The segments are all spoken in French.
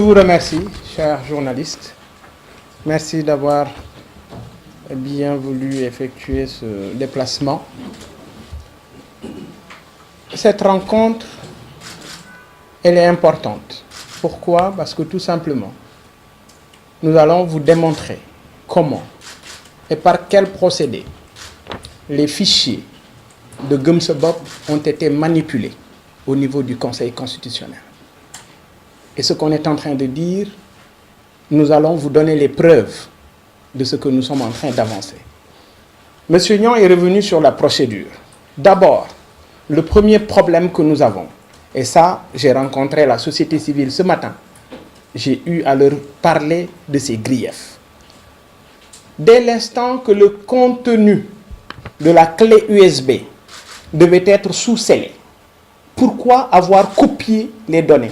vous remercie, chers journalistes. Merci d'avoir bien voulu effectuer ce déplacement. Cette rencontre, elle est importante. Pourquoi? Parce que tout simplement, nous allons vous démontrer comment et par quel procédé les fichiers de Gumsebop ont été manipulés au niveau du Conseil constitutionnel. Et ce qu'on est en train de dire, nous allons vous donner les preuves de ce que nous sommes en train d'avancer. Monsieur Niang est revenu sur la procédure. D'abord, le premier problème que nous avons, et ça, j'ai rencontré la société civile ce matin, j'ai eu à leur parler de ces griefs. Dès l'instant que le contenu de la clé USB devait être sous-scellé, pourquoi avoir copié les données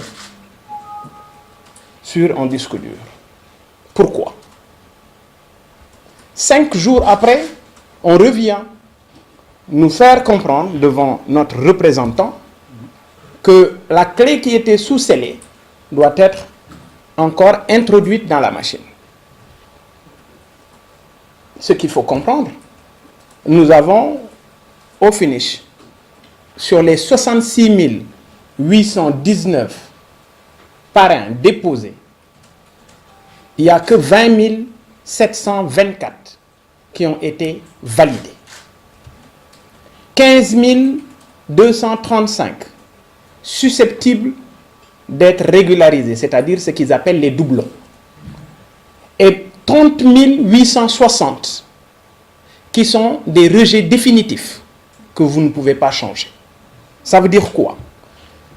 sur un disque dur? Pourquoi? 5 jours après, on revient nous faire comprendre devant notre représentant que la clé qui était sous-scellée doit être encore introduite dans la machine. Ce qu'il faut comprendre, nous avons au finish, sur les 66 819 parrains déposés, il n'y a que 20 724 qui ont été validés. 15 235 susceptibles d'être régularisés, c'est-à-dire ce qu'ils appellent les doublons. Et 30 860 qui sont des rejets définitifs que vous ne pouvez pas changer. Ça veut dire quoi?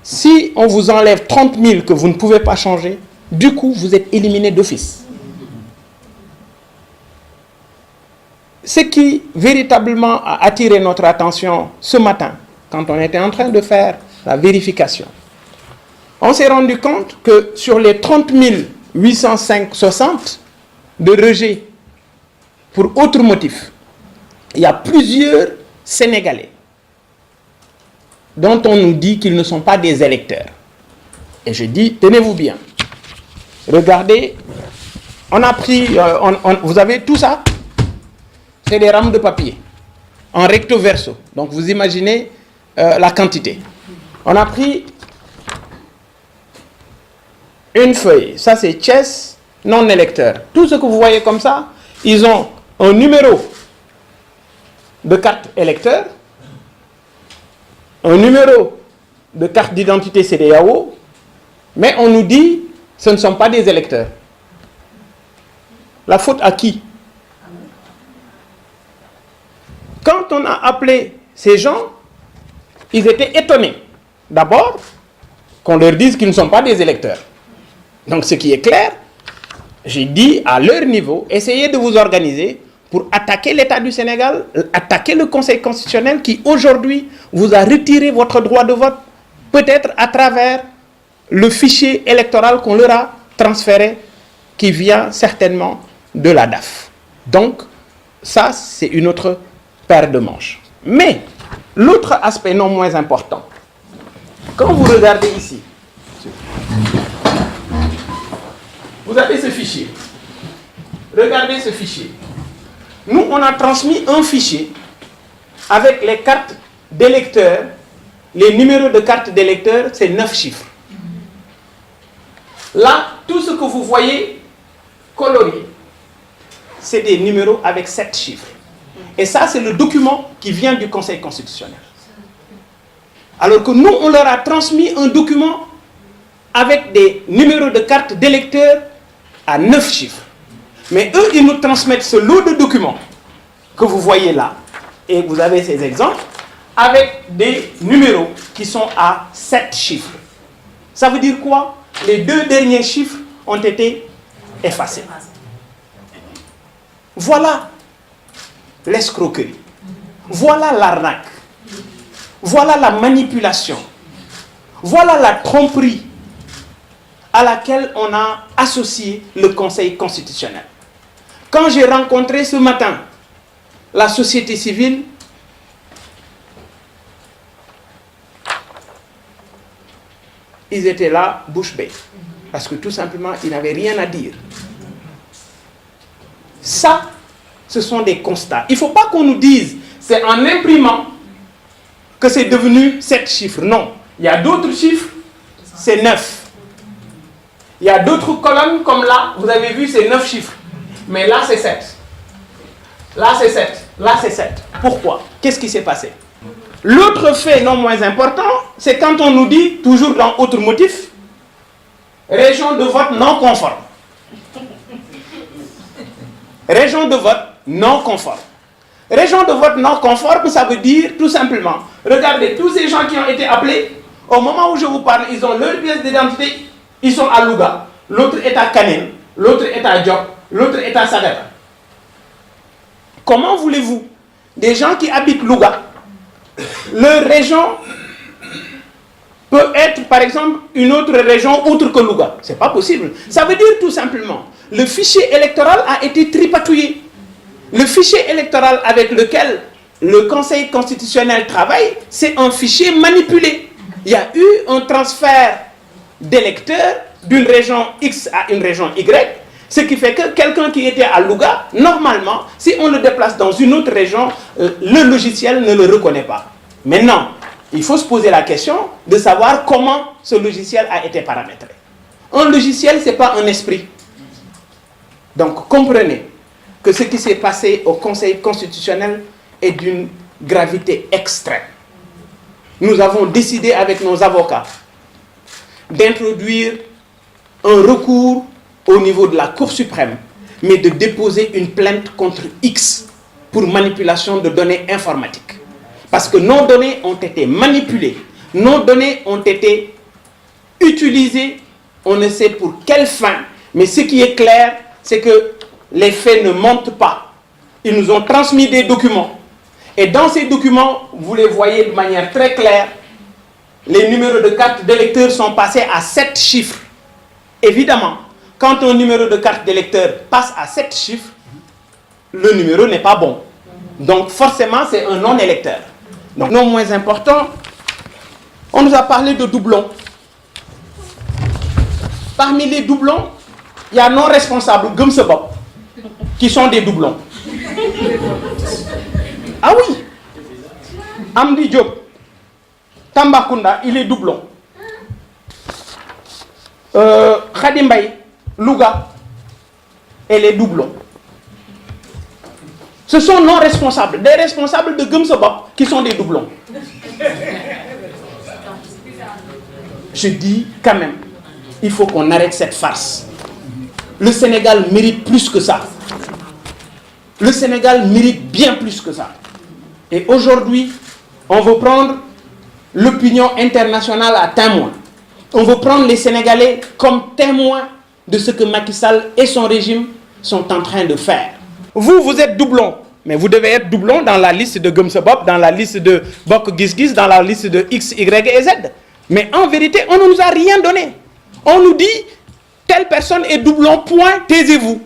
Si on vous enlève 30 000 que vous ne pouvez pas changer, du coup, vous êtes éliminé d'office. Ce qui véritablement a attiré notre attention ce matin, quand on était en train de faire la vérification, on s'est rendu compte que sur les 30 860 de rejets pour autre motif, il y a plusieurs Sénégalais dont on nous dit qu'ils ne sont pas des électeurs. Et je dis, tenez-vous bien. Regardez, on a pris, vous avez tout ça, c'est des rames de papier, en recto verso. Donc vous imaginez la quantité. On a pris une feuille, ça c'est Thiès non électeur. Tout ce que vous voyez comme ça, ils ont un numéro de carte électeur, un numéro de carte d'identité CEDEAO, mais on nous dit ce ne sont pas des électeurs. La faute à qui? Quand on a appelé ces gens, ils étaient étonnés. D'abord, qu'on leur dise qu'ils ne sont pas des électeurs. Donc ce qui est clair, j'ai dit à leur niveau, essayez de vous organiser pour attaquer l'État du Sénégal, attaquer le Conseil constitutionnel qui aujourd'hui vous a retiré votre droit de vote, peut-être à travers le fichier électoral qu'on leur a transféré, qui vient certainement de la DAF. Donc, ça, c'est une autre paire de manches. Mais, l'autre aspect non moins important, quand vous regardez ici, vous avez ce fichier. Regardez ce fichier. Nous, on a transmis un fichier avec les cartes d'électeurs. Les numéros de cartes d'électeurs, c'est 9 chiffres. Là, tout ce que vous voyez colorié, c'est des numéros avec 7 chiffres. Et ça, c'est le document qui vient du Conseil constitutionnel. Alors que nous, on leur a transmis un document avec des numéros de cartes d'électeurs à 9 chiffres. Mais eux, ils nous transmettent ce lot de documents que vous voyez là. Et vous avez ces exemples avec des numéros qui sont à 7 chiffres. Ça veut dire quoi? Les 2 derniers chiffres ont été effacés. Voilà l'escroquerie. Voilà l'arnaque. Voilà la manipulation. Voilà la tromperie à laquelle on a associé le Conseil constitutionnel. Quand j'ai rencontré ce matin la société civile, ils étaient là, bouche bée. Parce que tout simplement, il n'avait rien à dire. Ça, ce sont des constats. Il ne faut pas qu'on nous dise, c'est en imprimant que c'est devenu 7 chiffres. Non, il y a d'autres chiffres, c'est 9. Il y a d'autres colonnes, comme là, vous avez vu, c'est 9 chiffres. Mais là, c'est 7. Là, c'est 7. Là, c'est 7. Pourquoi? Qu'est-ce qui s'est passé? L'autre fait non moins important, c'est quand on nous dit, toujours dans autre motif, région de vote non conforme. Région de vote non conforme. Région de vote non conforme, ça veut dire tout simplement, regardez, tous ces gens qui ont été appelés, au moment où je vous parle, ils ont leur pièce d'identité, ils sont à Louga, l'autre est à Kaneen, l'autre est à Diop, l'autre est à Sagata. Comment voulez-vous, des gens qui habitent Louga, leur région peut être, par exemple, une autre région autre que Louga? C'est pas possible. Ça veut dire tout simplement, le fichier électoral a été tripatouillé. Le fichier électoral avec lequel le Conseil constitutionnel travaille, c'est un fichier manipulé. Il y a eu un transfert d'électeurs d'une région X à une région Y, ce qui fait que quelqu'un qui était à Louga, normalement, si on le déplace dans une autre région, le logiciel ne le reconnaît pas. Maintenant, il faut se poser la question de savoir comment ce logiciel a été paramétré. Un logiciel, ce n'est pas un esprit. Donc, comprenez que ce qui s'est passé au Conseil constitutionnel est d'une gravité extrême. Nous avons décidé avec nos avocats d'introduire un recours au niveau de la Cour suprême, mais de déposer une plainte contre X pour manipulation de données informatiques. Parce que nos données ont été manipulées, nos données ont été utilisées, on ne sait pour quelle fin, mais ce qui est clair, c'est que les faits ne mentent pas. Ils nous ont transmis des documents. Et dans ces documents, vous les voyez de manière très claire, les numéros de carte d'électeur sont passés à 7 chiffres. Évidemment, quand un numéro de carte d'électeur passe à 7 chiffres, le numéro n'est pas bon. Donc forcément, c'est un non-électeur. Donc non moins important, on nous a parlé de doublons. Parmi les doublons, il y a non responsables, Gumsebop, qui sont des doublons. Ah oui, Amdi Diop, Tambacounda, il est doublon. Khadim Baye, Louga, elle est doublon. Ce sont non responsables, des responsables de Gumsebop qui sont des doublons. Je dis quand même, il faut qu'on arrête cette farce. Le Sénégal mérite plus que ça. Le Sénégal mérite bien plus que ça. Et aujourd'hui, on veut prendre l'opinion internationale à témoin. On veut prendre les Sénégalais comme témoins de ce que Macky Sall et son régime sont en train de faire. Vous êtes doublon, mais vous devez être doublon dans la liste de Gumsebop, dans la liste de Bok Gis, dans la liste de X, Y et Z. Mais en vérité, on ne nous a rien donné. On nous dit, telle personne est doublon, point, taisez-vous.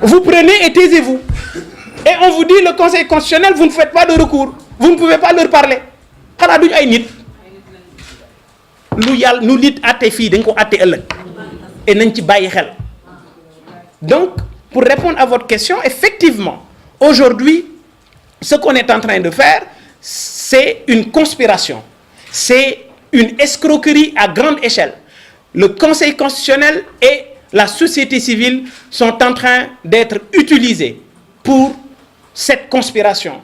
Vous prenez et taisez-vous. Et on vous dit, le Conseil constitutionnel, vous ne faites pas de recours. Vous ne pouvez pas leur parler. Donc, pour répondre à votre question, effectivement, aujourd'hui, ce qu'on est en train de faire, c'est une conspiration. C'est une escroquerie à grande échelle. Le Conseil constitutionnel et la société civile sont en train d'être utilisés pour cette conspiration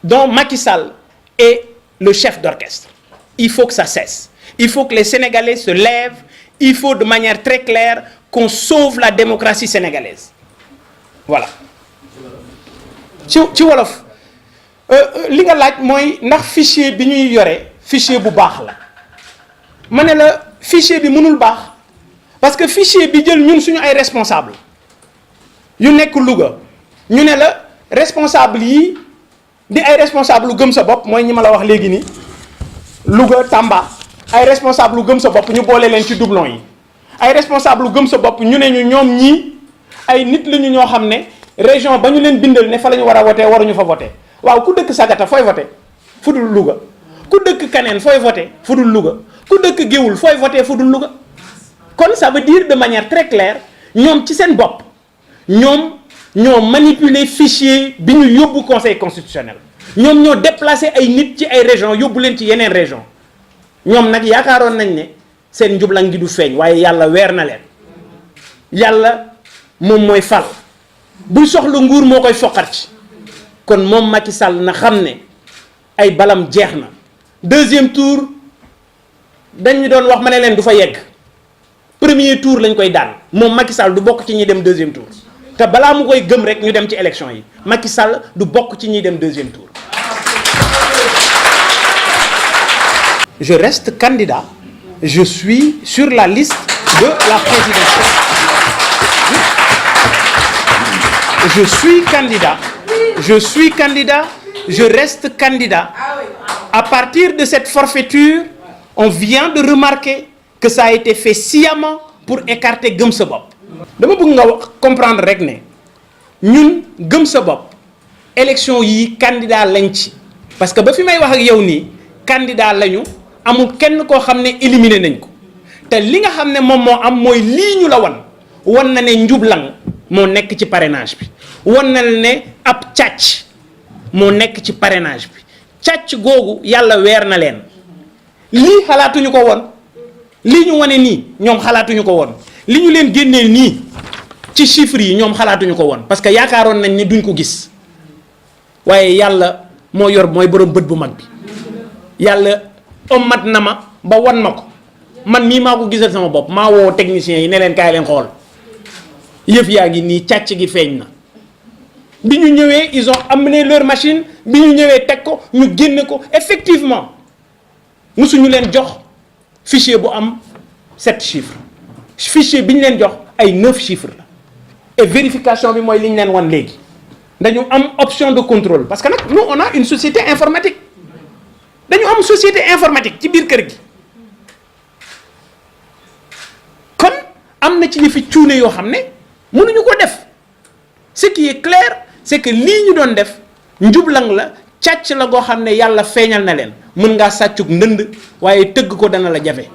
dont Macky Sall est le chef d'orchestre. Il faut que ça cesse. Il faut que les Sénégalais se lèvent. Il faut de manière très claire qu'on sauve la démocratie sénégalaise. Voilà. ci wolof li nga laaj mooy ndax fichier bi ñuy yore fichier bu baax la ma ne la fichier bi mënul baax parce que fichier bi jël ñun suñu ay responsable yu nekk Louga ñu ne la responsable yi di ay responsable lu gëm sa bopp mooy ñi ma la wax léegi nii Louga Tamba ay responsable lu gëm sa bopp ñu boole leen ci doublon yi ay responsable lu gëm sa bopp ñu ne ñu ñoom ñii ay nit la ñu ñoo xam ne région ba ñu leen bindal ne fa la ñu war a voté waruñu fa voté waaw ku dëkk Sagata fooy voté fu dul Louga ku dëkk Kaneen fooy voté fu dul Louga ku dëkk Géoul fooy voté fu dul Louga kon ça veut dire de manière très claire ñoom ci seen bopp ñoom ñoo manipuler fichier bi ñu yóbbu conseil constitutionnel ñoom ñoo déplacé ay nit ci ay régions yóbbu leen ci yeneen région ñoom nag yaakaaroon nañ ne seen njublang gi du feeñ waaye yàlla weer na leen yàlla moom mooy fal buy soxla nguur moo koy foqar ci kon moom Macky Sall na xam ne ay balam jeex na deuxième tour dañu doon wax ma ne leen du fa yegg premier tour lañ koy daan moom Macky Sall du bokk ci ñi dem deuxième tour te balaa mu koy gëm rek ñu dem ci élection yi Macky Sall du bokk ci ñi dem deuxième tour. Je reste candidat, je suis sur la liste de la présidentielle. Je suis candidat, je reste candidat. À partir de cette forfaiture, on vient de remarquer que ça a été fait sciemment pour écarter Gëm Sa Bopp. dama bëgg nga comprendre rek ne ñun Gëm Sa Bopp élection yi candidat lañ ci parce que ba fi may wax ak yow nii candidat lañu amul kenn koo xam ne éliminé nañ ko te li nga xam ne moom moo am mooy lii ñu la wan na ne njublang moo nekk ci parrainage bi wan na ne ab càcc moo nekk ci parrainage bi càcc googu yàlla weer na leen lii xalaatuñu ko woon lii ñu wane nii ñoom xalaatuñu ko woon li ñu leen génnee nii ci chiffres yi ñoom xalaatuñu ko woon parce que yaakaaroon nañ ni duñ ko gis waaye yàlla moo yor mooy borom bët bu mag bi yàlla ommat na ma ba wan ma ko man mii maa ko gisal sama bopp maa woo techniciens yi ne leen kaay leen xool yëf yaa ngi nii càcc gi feeñ na bi ñu ñëwee ils ont amené leur machine bi ñu ñëwee teg ko ñu génne ko effectivement musuñu leen jox fichier bu am 7 chiffres fichier bi ñu leen jox ay 9 chiffres la et vérification bi mooy li ñu leen wan léegi dañu am option de contrôle parce que nag nous on a une société informatique dañu am société informatique ci biir kër gi kon am na ci li fi cuune yoo xam ne mënuñu ko def ce qui est clair c'est que lii ñu doon def njublang la càcc la goo xam ne yàlla feeñal na leen mën ngaa sàccug ndënd waaye tëgg ko dana la jafe